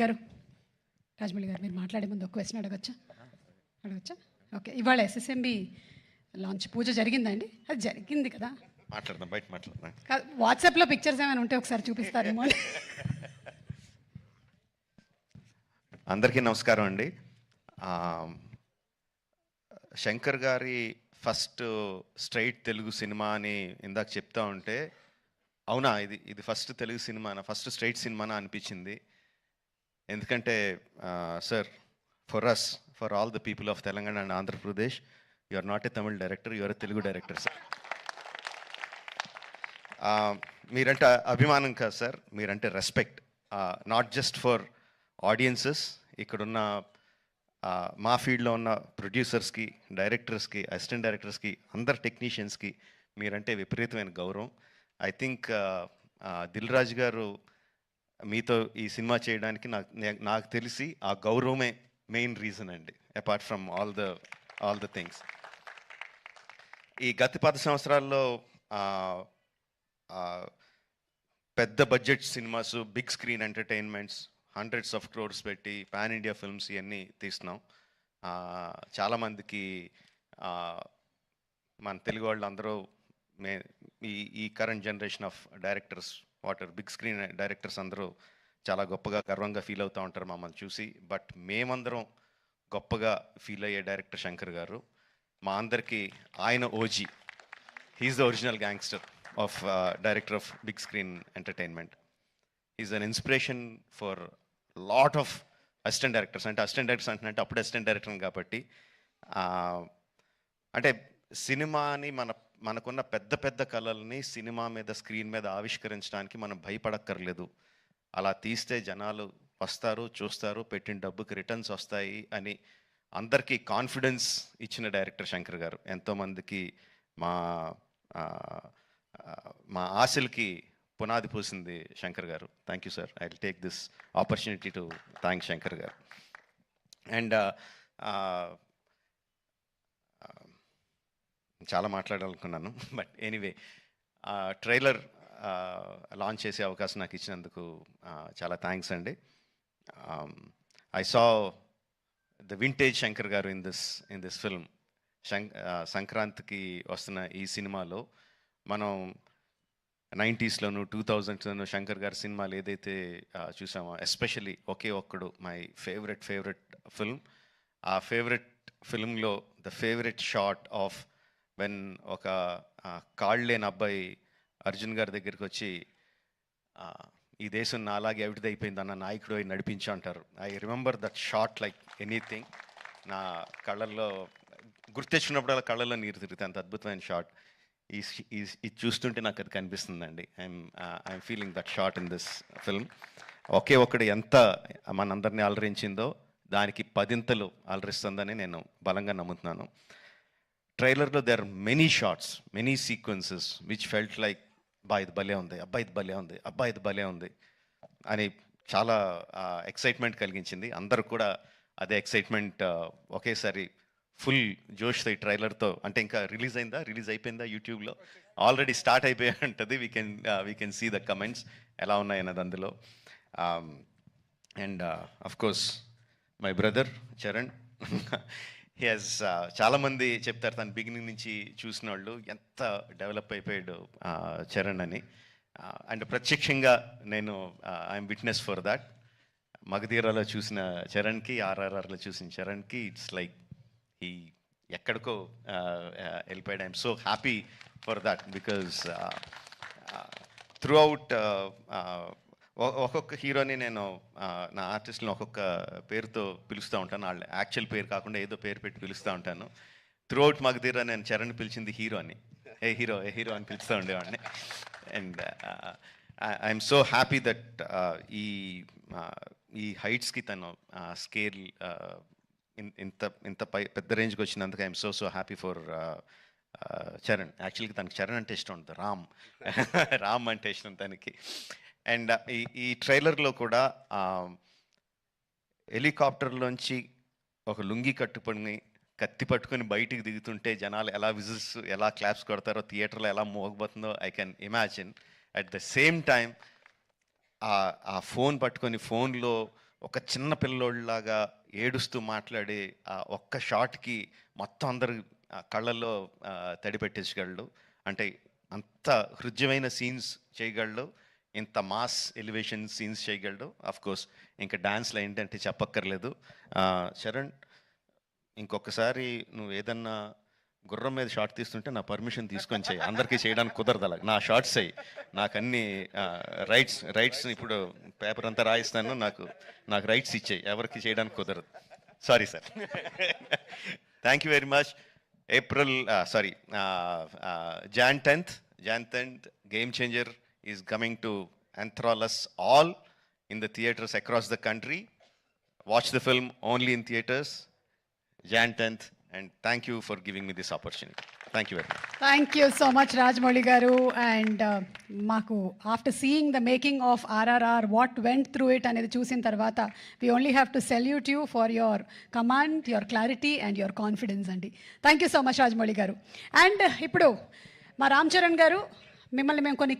గారు రాజమౌళి గారు మీరు మాట్లాడే ముందు ఒక క్వశ్చన్ అడగచ్చా ఓకే. ఇవాళ ఎస్ఎస్ఎంబి లాంచ్ పూజ జరిగిందండి? అది జరిగింది కదా, మాట్లాడదాం, బయట మాట్లాడదాం. వాట్సాప్లో పిక్చర్స్ ఏమైనా ఉంటే ఒకసారి చూపిస్తారేమో. అందరికీ నమస్కారం అండి. శంకర్ గారి ఫస్ట్ స్ట్రైట్ తెలుగు సినిమా అని ఇందాక చెప్తా ఉంటే, అవునా ఇది ఫస్ట్ తెలుగు సినిమానా, ఫస్ట్ స్ట్రైట్ సినిమానా అనిపించింది. ఎందుకంటే sir, for all the people of Telangana and Andhra Pradesh, you are not a Tamil director, you are a Telugu director sir. మీరంటే అభిమానం కాదు సార్, మీరంటే respect. Not just for audiences, ఇక్కడున్న మా ఫీల్డ్లో ఉన్న ప్రొడ్యూసర్స్కి, డైరెక్టర్స్కి, అసిస్టెంట్ డైరెక్టర్స్కి, అందరు టెక్నీషియన్స్కి మీరంటే విపరీతమైన గౌరవం. ఐ థింక్ దిల్ రాజు గారు మీతో ఈ సినిమా చేయడానికి నాకు తెలిసి ఆ గౌరవమే మెయిన్ రీజన్ అండి, apart from all the things. ఈ గత 10 సంవత్సరాల్లో పెద్ద budget cinemas, big screen entertainments, hundreds of crores పెట్టి పాన్ ఇండియా ఫిల్మ్స్ ఇవన్నీ తీస్తున్నాం. చాలామందికి మన తెలుగు వాళ్ళు అందరూ ఈ current generation of directors, big screen directors అందరూ చాలా గొప్పగా, గర్వంగా ఫీల్ అవుతూ ఉంటారు మమ్మల్ని చూసి. బట్ మేమందరం గొప్పగా ఫీల్ అయ్యే డైరెక్టర్ శంకర్ గారు. మా అందరికీ ఆయన OG. He's the original gangster of director of big screen entertainment. Is an inspiration for lot of assistant directors. అంటే అసిస్టెంట్ డైరెక్టర్స్ అంటే అప్పుడు అసిస్టెంట్ డైరెక్టర్ కాబట్టి, అంటే సినిమాని మనకున్న పెద్ద పెద్ద కళల్ని సినిమా మీద, స్క్రీన్ మీద ఆవిష్కరించడానికి మనం భయపడక్కర్లేదు. అలా తీస్తే జనాలు వస్తారు, చూస్తారు, పెట్టిన డబ్బుకి రిటర్న్స్ వస్తాయి అని అందరికీ కాన్ఫిడెన్స్ ఇచ్చిన డైరెక్టర్ శంకర్ గారు. ఎంతోమందికి మా ఆశలకి పునాది పోసింది శంకర్ గారు. Thank you sir. I will take this opportunity to thank Shankar గారు. అండ్ చాలా మాట్లాడాలనుకున్నాను, బట్ ఎనీవే, ట్రైలర్ లాంచ్ చేసే అవకాశం నాకు ఇచ్చినందుకు చాలా థ్యాంక్స్ అండి. I saw the vintage Shankar గారు ఇన్ దిస్ ఫిల్మ్. సంక్రాంతికి వస్తున్న ఈ సినిమాలో మనం 90స్లోను 2000స్లోను శంకర్ గారి సినిమాలు ఏదైతే చూసామో, especially Oke Okkadu my favourite film. ఆ ఫేవరెట్ ఫిల్మ్లో the favourite shot of when ఒక కాళ్ళు లేని అబ్బాయి అర్జున్ గారి దగ్గరికి వచ్చి, ఈ దేశం నా అలాగే అవిటిది అయిపోయింది అన్న నాయకుడు అయి నడిపించు అంటారు. I remember that shot like anything. నా కళ్ళల్లో గుర్తెచ్చినప్పుడు కళ్ళల్లో నీరు తిరుగుతాయి, అంత అద్భుతమైన షాట్. ఇది చూస్తుంటే నాకు అది కనిపిస్తుందండి. I'm feeling that shot in this film. Oke Okkadu ఎంత మనందరినీ అలరించిందో దానికి 10 అలరిస్తుందని నేను బలంగా నమ్ముతున్నాను. ట్రైలర్లో there are many shots, many sequences which felt like, ఇది భలే ఉంది, ఇది భలే ఉంది అని చాలా ఎక్సైట్మెంట్ కలిగించింది. అందరూ కూడా అదే ఎక్సైట్మెంట్ ఒకేసారి ఫుల్ జోష్తో ఈ ట్రైలర్తో. అంటే ఇంకా రిలీజ్ అయిపోయిందా యూట్యూబ్లో? ఆల్రెడీ స్టార్ట్ అయిపోయి ఉంటుంది. We can see the comments ఎలా ఉన్నాయి అన్నది అందులో. And of course my brother Charan, he has, చాలామంది చెప్తారు తను బిగినింగ్ నుంచి చూసిన వాళ్ళు ఎంత డెవలప్ అయిపోయాడు చరణ్ అని. అండ్ ప్రత్యక్షంగా నేను ఐఎమ్ విట్నెస్ ఫర్ దాట్. మగధీరాలో చూసిన చరణ్కి, ఆర్ఆర్ఆర్లో చూసిన చరణ్కి ఇట్స్ లైక్ ఈ ఎక్కడికో వెళ్ళిపోయాడు. I'm so happy for that because through out ఒక్కొక్క హీరోని నేను నా ఆర్టిస్ట్ని ఒక్కొక్క పేరుతో పిలుస్తూ ఉంటాను. వాళ్ళ యాక్చువల్ పేరు కాకుండా ఏదో పేరు పెట్టి పిలుస్తూ ఉంటాను. త్రూ అవుట్ మగధీరా నేను చరణ్ పిలిచింది హీరో అని, ఏ హీరో అని పిలుస్తూ ఉండేవాడిని. And I'm so happy that ఈ హైట్స్కి తను స్కేల్ ఇంత పెద్ద రేంజ్కి వచ్చినందుకు I'm so happy for Charan. యాక్చువల్గా తనకి చరణ్ అంటే ఇష్టం ఉంటుంది, రామ్ అంటే ఇష్టం తనకి. అండ్ ఈ ట్రైలర్లో కూడా హెలికాప్టర్లోంచి ఒక లుంగి కట్టుకొని కత్తి పట్టుకొని బయటికి దిగుతుంటే జనాలు ఎలా విజిల్స్, ఎలా క్లాప్స్ కొడతారో, థియేటర్లో ఎలా మోగబోతుందో I can imagine. At the same time ఆ ఫోన్ పట్టుకొని ఫోన్లో ఒక చిన్న పిల్లోళ్ళలాగా ఏడుస్తూ మాట్లాడే ఆ ఒక్క షాట్కి మొత్తం అందరు కళ్ళల్లో తడి పెట్టేసగలడు. అంటే అంత హృద్యమైన సీన్స్ చేయగలడు, ఇంత మాస్ ఎలివేషన్ సీన్స్ చేయగలడు. ఆఫ్ కోర్స్ ఇంకా డాన్స్లో ఏంటంటే చెప్పక్కర్లేదు. చరణ్, ఇంకొకసారి నువ్వు ఏదన్నా గుర్రం మీద షార్ట్ తీస్తుంటే నా పర్మిషన్ తీసుకొని చేయి. అందరికీ చేయడానికి కుదరదు అలా. నా షార్ట్స్ అయ్యి నాకు అన్ని రైట్స్ ఇప్పుడు పేపర్ అంతా రాయిస్తాను, నాకు రైట్స్ ఇచ్చేయి, ఎవరికి చేయడానికి కుదరదు. Sorry sir. Thank you very much. Jan 10th, Game Changer is coming to enthrall us all in the theaters across the country. Watch the film only in theaters, Jan 10th, and thank you for giving me this opportunity. Thank you very much. Thank you so much Rajamouli garu. And మాకు after seeing the making of RRR what went through it అనేది చూసిన తర్వాత we only have to salute you for your command, your clarity and your confidence అండి. Thank you so much Rajamouli garu. And ఇప్పుడు మా రామ్ చరణ్ గారు, మిమ్మల్ని మేము కొన్ని